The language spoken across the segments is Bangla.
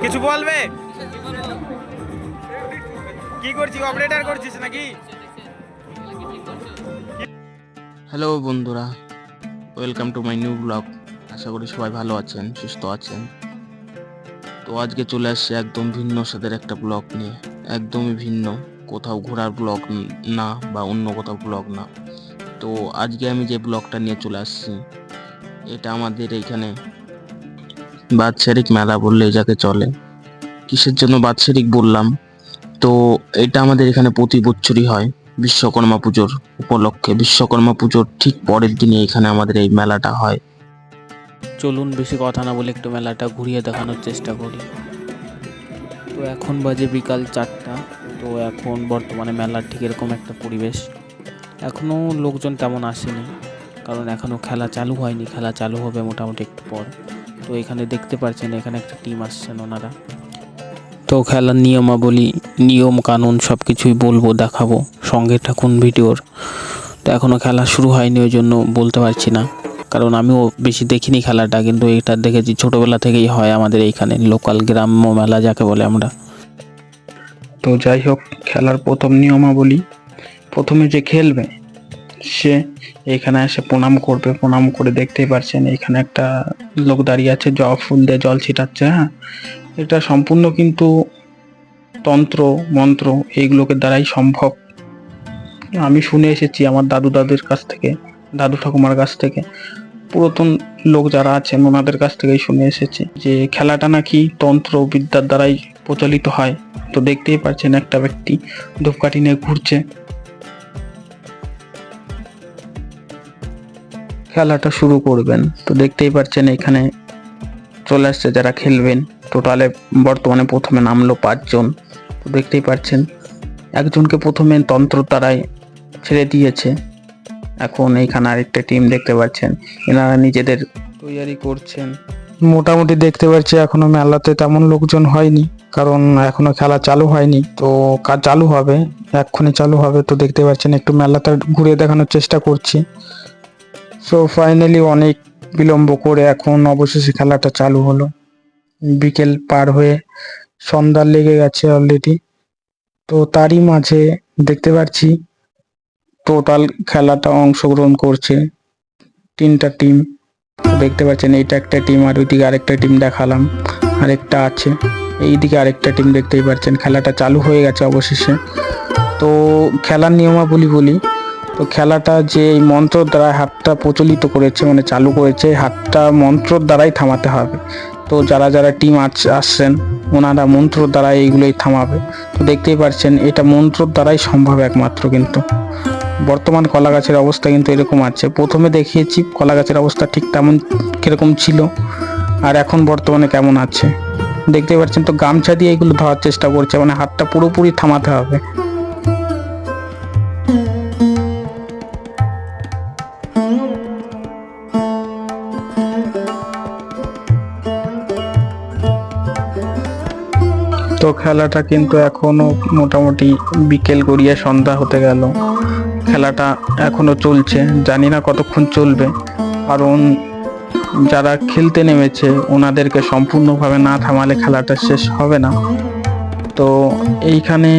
কিছু বলবে? কি করছিস, অপারেটর করছিস নাকি? হ্যালো বন্ধুরা, welcome to my new blog. আশা করি সবাই ভালো আছেন, সুস্থ আছেন। তো আজকে চলে আসছে একদম ভিন্ন স্বাদের একটা ব্লগ নিয়ে। একদমই ভিন্ন, কোথাও ঘোরার ব্লগ না বা অন্য কোথাও ব্লগ না। তো আজকে আমি যে ব্লগটা নিয়ে চলে আসছি, এটা আমাদের এইখানে বাৎসরিক মেলা বললে যাকে চলে। কিসের জন্য বাৎসরিক বললাম, তো এটা আমাদের এখানে প্রতি বছরই হয় বিশ্বকর্মা পুজোর উপলক্ষে। বিশ্বকর্মা পুজোর ঠিক পরের দিনে এখানে আমাদের এই মেলাটা হয়। চলুন বেশি কথা না বলে একটু মেলাটা ঘুরিয়ে দেখানোর চেষ্টা করি। তো এখন বাজে বিকাল 4টা। তো এখন বর্তমানে মেলার ঠিক এরকম একটা পরিবেশ। এখনও লোকজন তেমন আসেনি, কারণ এখনও খেলা চালু হয়নি। খেলা চালু হবে মোটামুটি একটু পর। তো এখানে দেখতে পাচ্ছেন এখানে একটা টিম আসছেন ওনারা। তো খেলার নিয়মাবলী, নিয়ম কানুন সব কিছুই বলবো, দেখাবো, সঙ্গে থাকুন ভিডিওর। তো এখনও খেলা শুরু হয়নি, ওই জন্য বলতে পারছি না, কারণ আমিও বেশি দেখিনি খেলাটা, কিন্তু এটা দেখেছি ছোটোবেলা থেকেই হয় আমাদের এইখানে লোকাল গ্রাম্য মেলা যাকে বলে আমরা। তো যাই হোক, খেলার প্রথম নিয়মাবলী, প্রথমে যে খেলবে সে এখানে এসে প্রণাম করবে। প্রণাম করে দেখতেই পাচ্ছেন এখানে একটা লোক দাঁড়িয়ে আছে, ফুল দিয়ে জল ছিটাচ্ছে। হ্যাঁ, এটা সম্পূর্ণ কিন্তু তন্ত্র মন্ত্র এইগুলোকে দ্বারাই সম্ভব। আমি শুনে এসেছি আমার দাদুদের কাছ থেকে, দাদু ঠাকুমার কাছ থেকে, পুরাতন লোক যারা আছেন ওনাদের কাছ থেকেই শুনে এসেছি যে খেলাটা নাকি তন্ত্র বিদ্যার দ্বারাই প্রচলিত হয়। তো দেখতেই পাচ্ছেন একটা ব্যক্তি ধূপকাঠি নিয়ে ঘুরছে। খেলাটা শুরু করবেন, তো দেখতেই পাচ্ছেন এখানে চলে আসছে যারা খেলবেন। টোটালে বর্তমানে প্রথমে নামলো 5 জন। তো দেখতেই পাচ্ছেন একজনকে প্রথমে তন্ত্র দ্বারাই ছেড়ে দিয়েছে। এখন এইখানে আরেকটা টিম দেখতে পাচ্ছেন, এনারা নিজেদের তৈরি করছেন। মোটামুটি দেখতে পাচ্ছি এখনো মেলাতে তেমন লোকজন হয়নি, কারণ এখনো খেলা চালু হয়নি। তো কাজ চালু হবে, এক্ষুনি চালু হবে। তো দেখতে পাচ্ছেন একটু মেলাটা ঘুরে দেখানোর চেষ্টা করছি। সো ফাইনালি অনেক বিলম্ব করে এখন অবশেষে খেলাটা চালু হলো। বিকেল পার হয়ে সন্ধ্যা লেগে গেছে অলরেডি। তো তারই মাঝে দেখতে পাচ্ছি টোটাল খেলাটা অংশগ্রহণ করছে 3টা টিম। দেখতে পাচ্ছেন এইটা একটা টিম, আর ওইদিকে আরেকটা টিম দেখালাম, আরেকটা আছে এইদিকে আরেকটা টিম। দেখতেই পাচ্ছেন খেলাটা চালু হয়ে গেছে অবশেষে। তো খেলার নিয়মাবলী বলি, তো খেলাটা যে এই মন্ত্র দ্বারা হাতটা প্রচলিত করেছে, মানে চালু করেছে, হাতটা মন্ত্রর দ্বারাই থামাতে হবে। তো যারা যারা টিম আসছেন ওনারা মন্ত্রর দ্বারা এইগুলোই থামাবে। তো দেখতেই পাচ্ছেন এটা মন্ত্রর দ্বারাই সম্ভব একমাত্র। কিন্তু বর্তমান কলা গাছের অবস্থা কিন্তু এরকম আছে। প্রথমে দেখিয়েছি কলা গাছের অবস্থা ঠিক তেমন কিরকম ছিল, আর এখন বর্তমানে কেমন আছে দেখতে পাচ্ছেন। তো গামছা দিয়ে এগুলো ধরার চেষ্টা করছে, মানে হাতটা পুরোপুরি থামাতে হবে। তো খেলাটা কিন্তু এখনো মোটামুটি বিকেল গড়িয়ে সন্ধ্যা হতে গেল, খেলাটা এখনো চলছে। জানি না কতক্ষণ চলবে, কারণ যারা খেলতে নেমেছে ওনাদেরকে সম্পূর্ণভাবে না থামালে খেলাটা শেষ হবে না। তো এইখানে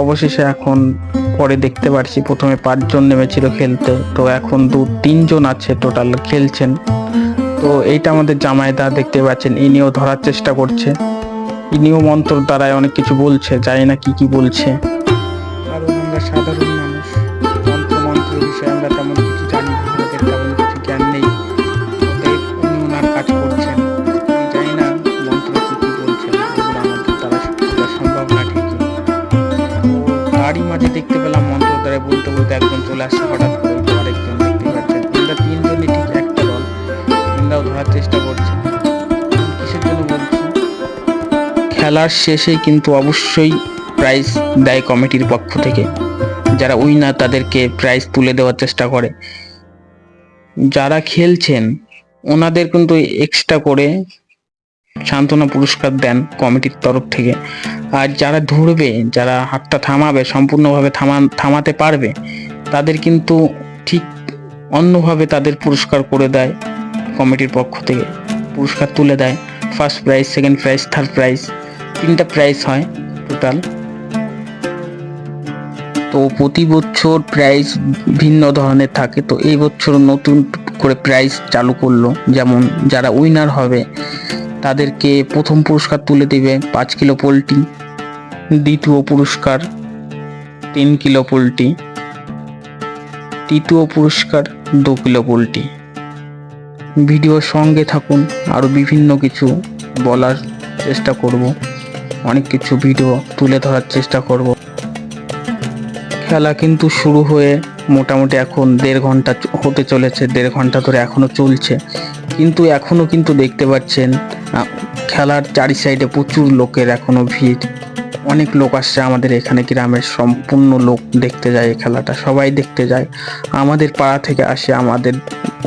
অবশেষে এখন পরে দেখতে পাচ্ছি প্রথমে 5 জন নেমেছিল খেলতে, তো এখন 2-3 জন আছে টোটাল খেলছেন। তো এইটা আমাদের জামাইদা দেখতে পাচ্ছেন, ইনিও ধরার চেষ্টা করছে। ইনিও মন্ত্র দ্বারায় অনেক কিছু বলছে, জানি না কি কি বলছে, কারণ আমরা সাধারণ মানুষ, তন্ত্র মন্ত্রের বিষয়ে আমরা তেমন কিছু জানি না, আমাদের তেমন কিছু জ্ঞান নেই। অতএব উনি ওনার কাজ করছেন, আমি জানি না মন্ত্র কি কি বলছেন, এগুলো আমাদের দ্বারা বোঝা সম্ভব না ঠিকই। তো তারই মাঝে দেখতে পেলাম মন্ত্র দ্বারা বলতে বলতে একজন চলে আসছে হঠাৎ করে, তো আরেকজন দেখতে পাচ্ছেন। আমরা 3জনই ঠিক একটা দল, তিনটাও ধরার চেষ্টা করছেন। কিসের জন্য বলছি, খেলার শেষে কিন্তু অবশ্যই প্রাইজ দেয় কমিটির পক্ষ থেকে। যারা উইনার তাদেরকে প্রাইজ তুলে দেওয়ার চেষ্টা করে। যারা খেলছেন ওনাদের কিন্তু এক্সট্রা করে সান্ত্বনা পুরস্কার দেন কমিটির তরফ থেকে। আর যারা ধরবে, যারা হাতটা থামাবে, সম্পূর্ণভাবে থামাতে পারবে, তাদের কিন্তু ঠিক অন্যভাবে তাদের পুরস্কার করে দেয় কমিটির পক্ষ থেকে, পুরস্কার তুলে দেয়। First prize, second prize, third prize, 3টা প্রাইজ হয় টোটাল। তো প্রতি বছর প্রাইজ ভিন্ন ধরনের থাকে, তো এই বছর নতুন করে প্রাইজ চালু করলো। যেমন যারা উইনার হবে তাদেরকে প্রথম পুরস্কার তুলে দেবে 5 কিলো পোলট্রি, দ্বিতীয় পুরস্কার 3 কিলো পোলট্রি, তৃতীয় পুরস্কার 2 কিলো পোলট্রি। ভিডিওর সঙ্গে থাকুন, আরও বিভিন্ন কিছু বলার চেষ্টা করব, অনেক কিছু ভিডিও তুলে ধরার চেষ্টা করব। খেলা কিন্তু শুরু হয়ে মোটামুটি এখন 1.5 ঘন্টা হতে চলেছে, 1.5 ঘন্টা ধরে এখনো চলছে। কিন্তু এখনো কিন্তু দেখতে পাচ্ছেন খেলার চারি সাইডে প্রচুর লোকের এখনো ভিড়। অনেক লোক আসছে আমাদের এখানে, গ্রামের সম্পূর্ণ লোক দেখতে যায় এই খেলাটা, সবাই দেখতে যায়। আমাদের পাড়া থেকে আসে, আমাদের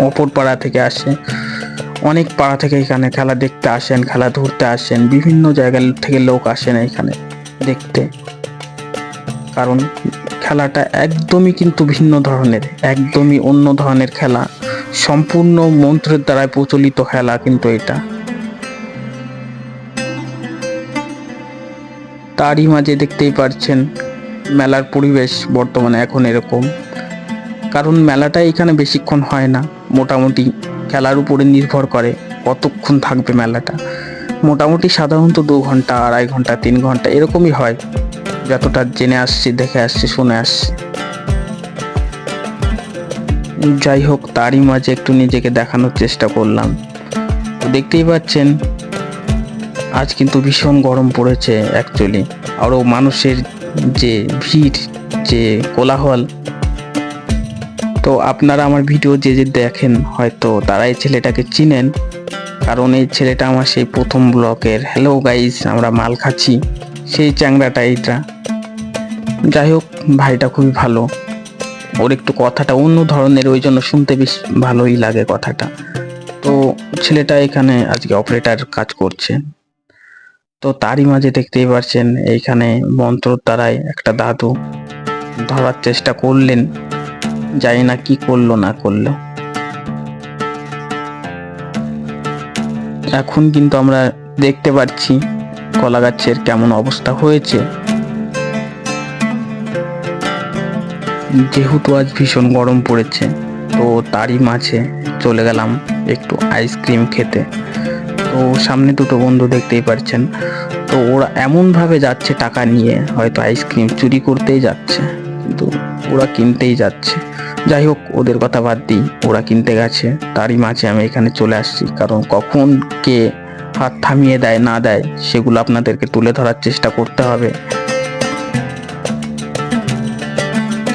অপর পাড়া থেকে আসে, অনেক পাড়া থেকে এখানে খেলা দেখতে আসেন, খেলা ধরতে আসেন, বিভিন্ন জায়গা থেকে লোক আসেন এখানে দেখতে। কারণ খেলাটা একদমই কিন্তু ভিন্ন ধরনের, একদমই অন্য ধরনের খেলা, সম্পূর্ণ মন্ত্রের দ্বারাই প্রচলিত খেলা কিন্তু এটা। তারই মাঝে দেখতেই পারছেন মেলার পরিবেশ বর্তমানে এখন এরকম। কারণ মেলাটা এখানে বেশিক্ষণ হয় না, মোটামুটি খেলার উপরে নির্ভর করে কতক্ষণ থাকবে মেলাটা। মোটামুটি সাধারণত 2 ঘন্টা, 2.5 ঘন্টা, 3 ঘন্টা এরকমই হয়, যতটা জেনে আসছি, দেখে আসছি, শুনে আসছি। যাই হোক, তারই মাঝে একটু নিজেকে দেখানোর চেষ্টা করলাম। তো দেখতেই পাচ্ছেন আজ কিন্তু ভীষণ গরম পড়েছে অ্যাকচুয়ালি। আরও মানুষের যে ভিড়, যে কোলাহল, তো আপনারা আমার ভিডিও যে যে দেখেন হয়তো তারা এই ছেলেটাকে চিনেন, কারণ এই ছেলেটা আমার সেই প্রথম ব্লকের হ্যালো গাইস আমরা মাল খাচ্ছি সেই চ্যাংড়াটা এইটা। যাই হোক, ভাইটা খুবই ভালো, ওর একটু কথাটা অন্য ধরনের, ওই জন্য শুনতে বেশ ভালোই লাগে কথাটা। তো ছেলেটা এখানে আজকে অপারেটর কাজ করছে। তো তারই মাঝে দেখতেই পারছেন এইখানে মন্ত্রর দ্বারাই একটা দাদু ধরার চেষ্টা করলেন, জানি না কি করলো না করলো। এখন কিন্তু আমরা দেখতে পাচ্ছি কলা গাছের কেমন অবস্থা হয়েছে। যেহেতু আজ ভীষণ গরম পড়েছে, তো তারই মাঝে চলে গেলাম একটু আইসক্রিম খেতে। তো সামনে দুটো বন্ধু দেখতেই পাচ্ছেন, তো ওরা এমনভাবে যাচ্ছে টাকা নিয়ে, হয়তো আইসক্রিম চুরি করতেই যাচ্ছে, কিন্তু ওরা কিনতেই যাচ্ছে। যাই হোক, ওদের কথা বাদ দিই, ওরা কিনতে গেছে, তারই মাঝে আমি এখানে চলে আসছি। কারণ কখন কে হাত থামিয়ে দেয় না দেয় সেগুলো আপনাদেরকে তুলে ধরার চেষ্টা করতে হবে।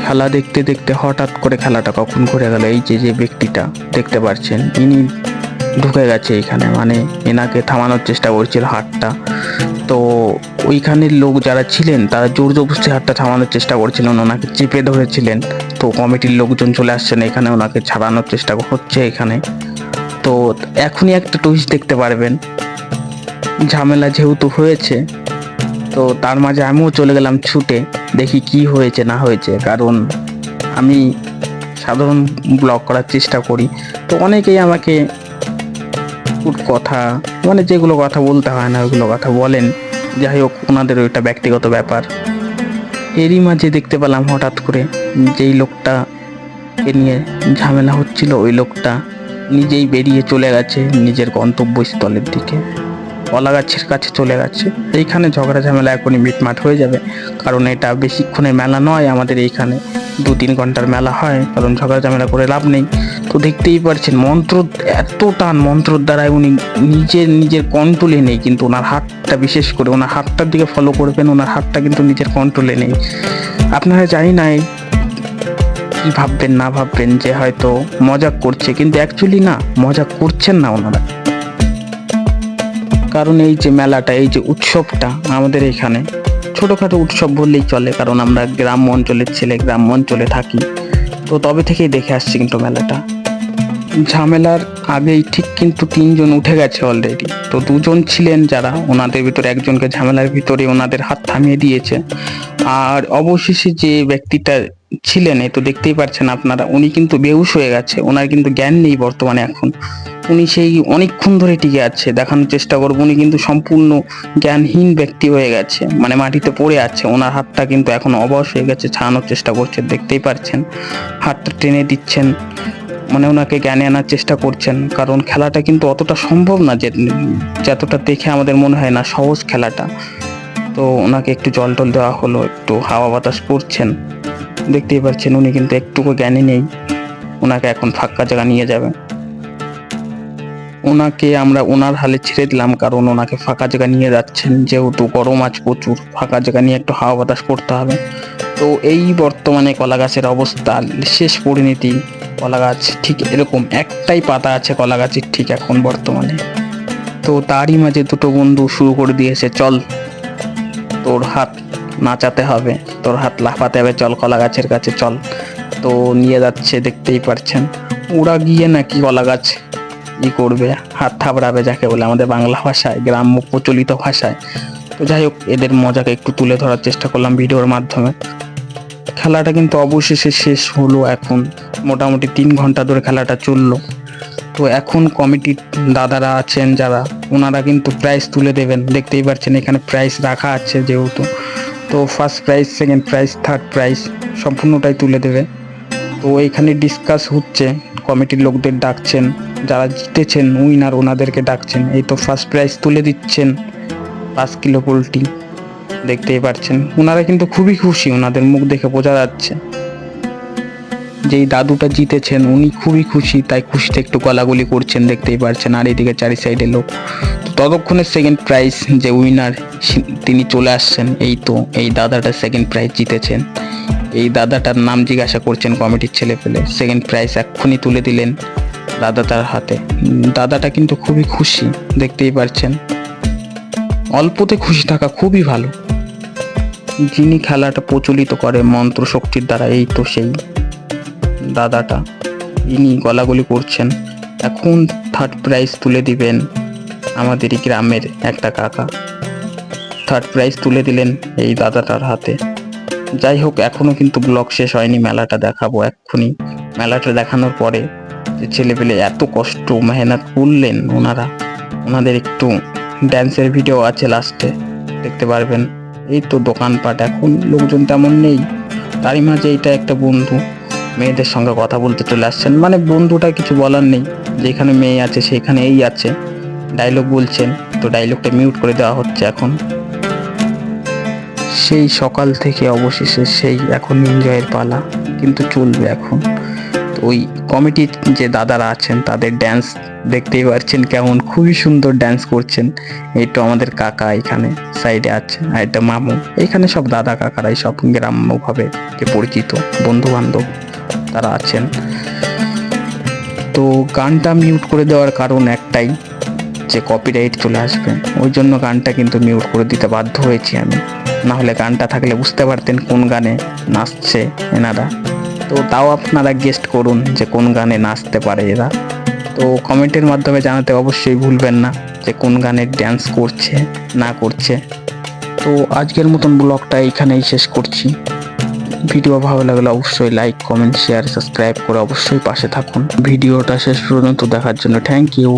খেলা দেখতে দেখতে হঠাৎ করে খেলাটা কখন ঘুরে গেল। এই যে যে ব্যক্তিটা দেখতে পাচ্ছেন, ইনি ঢুকে গেছে এখানে, মানে এনাকে থামানোর চেষ্টা করছিল হাতটা। তো ওইখানের লোক যারা ছিলেন তারা জোর জবরদস্তি হাতটা থামানোর চেষ্টা করছিলেন, ওনাকে চেপে ধরেছিলেন। তো কমিটির লোকজন চলে আসছেন এখানে, ওনাকে ছাড়ানোর চেষ্টা হচ্ছে এখানে। তো এখনই একটা টুইস্ট দেখতে পারবেন, ঝামেলা যেহেতু হয়েছে, তো তার মাঝে আমিও চলে গেলাম ছুটে, দেখি কি হয়েছে না হয়েছে। কারণ আমি সাধারণ ব্লগ করার চেষ্টা করি, তো অনেকেই আমাকে কথা, মানে যেগুলো কথা বলতে হয় না ওইগুলো কথা বলেন। যাই হোক, ওনাদের ওইটা ব্যক্তিগত ব্যাপার। এরই মাঝে দেখতে পেলাম হঠাৎ করে যেই লোকটাকে নিয়ে ঝামেলা হচ্ছিল, ওই লোকটা নিজেই বেরিয়ে চলে গেছে নিজের গন্তব্যস্থলের দিকে, কলা গাছের কাছে চলে গেছে। এইখানে ঝগড়া ঝামেলা এখনই মিটমাট হয়ে যাবে, কারণ এটা বেশিক্ষণের মেলা নয়, আমাদের এইখানে 2-3 ঘন্টার মেলা হয়, কারণ ঝগড়া ঝামেলা করে লাভ নেই। তো দেখতেই পারছেন মন্ত্র এত টান, মন্ত্রর দ্বারাই উনি নিজের কন্ট্রোলে নেই। কিন্তু ওনার হাতটা, বিশেষ করে ওনার হাতটার দিকে ফলো করবেন, ওনার হাতটা কিন্তু নিজের কন্ট্রোলে নেই। আপনারা জানি না কি ভাববেন না ভাববেন যে হয়তো মজাক করছে, কিন্তু অ্যাকচুয়ালি না, মজাক করছেন না ওনারা। কারণ এই যে মেলাটা, এই যে উৎসবটা আমাদের এখানে ছোটখাটো উৎসব বললেই চলে, কারণ আমরা গ্রাম্য অঞ্চলের ছেলে, গ্রাম্য অঞ্চলে থাকি। তো তবে থেকেই দেখে আসছি কিন্তু মেলাটা। ঝামেলার আগেই ঠিক কিন্তু 3 জন উঠে গেছে অলরেডি। তো 2 জন ছিলেন যারা, ওনাদের ভিতরে একজনকে ঝামেলার ভিতরে ওনাদের হাত থামিয়ে দিয়েছে। আর অবশেষে যে ব্যক্তিটা ছিলেন, এই তো দেখতেই পাচ্ছেন আপনারা, উনি কিন্তু বেহুশ হয়ে গেছে, ওনার কিন্তু জ্ঞান নেই বর্তমানে এখন। উনি সেই অনেকক্ষণ ধরে টিকে আছে, দেখানোর চেষ্টা করবো উনি কিন্তু সম্পূর্ণ জ্ঞানহীন ব্যক্তি হয়ে গেছে, মানে মাটিতে পড়ে আছে। ওনার হাতটা কিন্তু এখন অবশ হয়ে গেছে, ছাড়ানোর চেষ্টা করছে, দেখতেই পাচ্ছেন হাতটা টেনে দিচ্ছেন, মানে ওনাকে জ্ঞানে আনার চেষ্টা করছেন। কারণ খেলাটা কিন্তু অতটা সম্ভব না, যে যতটা দেখে আমাদের মনে হয় না সহজ খেলাটা। তো ওনাকে একটু জল টল দেওয়া হলো, একটু হাওয়া বাতাস করছেন, দেখতেই পাচ্ছেন উনি কিন্তু একটুকু জ্ঞানী নেই। ওনাকে এখন ফাঁকা জায়গা নিয়ে যাবে, ওনাকে আমরা ওনার হালে ছেড়ে দিলাম, কারণ ওনাকে ফাঁকা জায়গা নিয়ে যাচ্ছেন, যেহেতু গরম আজ প্রচুর, ফাঁকা জায়গা নিয়ে একটু হাওয়া বাতাস করতে হবে। তো এই বর্তমানে কলা গাছের অবস্থা, শেষ পরিণতি। কলা গাছ ঠিক এরকম একটাই পাতা আছে কলা গাছের ঠিক এখন বর্তমানে। তো তারই মাঝে দুটো বন্ধু শুরু করে দিয়েছে, চল তোর হাত নাচাতে হবে, তোর হাত লাফাতে হবে, চল কলা গাছের কাছে চল। তো নিয়ে যাচ্ছে, দেখতেই পারছেন ওরা গিয়ে নাকি কলা গাছ করবে, হাত থাবড়াবে যাকে বলে আমাদের বাংলা ভাষায়, গ্রাম্য প্রচলিত ভাষায়। তো যাই হোক, এদের মজাকে একটু তুলে ধরার চেষ্টা করলাম ভিডিওর মাধ্যমে। খেলাটা কিন্তু অবশেষে শেষ হলো, এখন মোটামুটি 3 ঘন্টা ধরে খেলাটা চললো। তো এখন কমিটির দাদারা আছেন যারা, ওনারা কিন্তু প্রাইজ তুলে দেবেন, দেখতেই পাচ্ছেন এখানে প্রাইজ রাখা আছে যেহেতু। তো first prize, second prize, third prize সম্পূর্ণটাই তুলে দেবে। তো এইখানে ডিসকাস হচ্ছে, কমিটির লোকদের ডাকছেন, যারা জিতেছেন উইনার ওনাদেরকে ডাকছেন। এই তো ফার্স্ট প্রাইজ তুলে দিচ্ছেন 5 কিলো পোলট্রি, দেখতেই পাচ্ছেন ওনারা কিন্তু খুবই খুশি, ওনাদের মুখ দেখে বোঝা যাচ্ছে। যেই দাদুটা জিতেছেন উনি খুবই খুশি, তাই খুশিতে একটু গলাগলি করছেন, দেখতেই পাচ্ছেন। আর এইদিকে চারি সাইডে লোক। তো ততক্ষণে সেকেন্ড প্রাইজ যে উইনার তিনি চলে আসছেন, এই তো এই দাদাটা সেকেন্ড প্রাইজ জিতেছেন। এই দাদাটার নাম জিজ্ঞাসা করছেন কমিটির ছেলে পেলে, সেকেন্ড প্রাইজ এক্ষুনি তুলে দিলেন দাদাটার হাতে। দাদাটা কিন্তু খুবই খুশি, দেখতেই পাচ্ছেন। অল্পতে খুশি থাকা খুবই ভালো। যিনি খেলাটা প্রচলিত করে মন্ত্র শক্তির দ্বারা, এই তো সেই দাদাটা, ইনি গলাগলি করছেন। এখন থার্ড প্রাইজ তুলে দিবেন আমাদেরই গ্রামের একটা কাকা, থার্ড প্রাইজ তুলে দিলেন এই দাদাটার হাতে। যাই হোক, এখনো কিন্তু ব্লগ শেষ হয়নি, মেলাটা দেখাবো এক্ষুনি। মেলাটা দেখানোর পরে যে ছেলেপেলে এত কষ্ট মেহনত করলেন ওনারা, ওনাদের একটু ড্যান্সের ভিডিও আছে লাস্টে, দেখতে পারবেন। এই তো দোকানপাট, এখন লোকজন তেমন নেই, তারই মাঝে এইটা একটা বন্ধু মেয়েদের সঙ্গে কথা বলতে চলে আসছেন, মানে বন্ধুটা কিছু বলার নেই, যেখানে মেয়ে আছে সেখানে এই আছে, ডায়লগ বলছেন। তো ডায়লগটা মিউট করে দেওয়া হচ্ছে এখন। সেই সকাল থেকে অবশেষে সেই এখন এনজয়ের পালা, কিন্তু চলবে এখন। তো ওই কমিটির যে দাদারা আছেন তাদের ড্যান্স দেখতেই পাচ্ছেন কেমন, খুবই সুন্দর ড্যান্স করছেন। এই তো আমাদের কাকা এখানে সাইডে আছে, আর এটা মামু, এখানে সব দাদা কাকারাই সব গ্রাম্যভাবে যে পরিচিত বন্ধু বান্ধব তারা আছেন। তো গানটা মিউট করে দেওয়ার কারণ একটাই, যে কপিরাইট চলে আসবে, ওই জন্য গানটা কিন্তু মিউট করে দিতে বাধ্য হয়েছি আমি, না হলে গানটা থাকলে বুঝতে পারতেন কোন গানে নাচছে এনারা। তো তাও আপনারা গেস্ট করুন যে কোন গানে নাচতে পারে এরা। তো কমেন্টের মাধ্যমে জানাতে অবশ্যই ভুলবেন না যে কোন গানে ড্যান্স করছে না করছে। তো আজকের মতন ব্লগটা এইখানেই শেষ করছি। ভিডিও ভালো লাগলে অবশ্যই লাইক, কমেন্ট, শেয়ার, সাবস্ক্রাইব করে অবশ্যই পাশে থাকুন। ভিডিওটা শেষ পর্যন্ত দেখার জন্য থ্যাংক ইউ।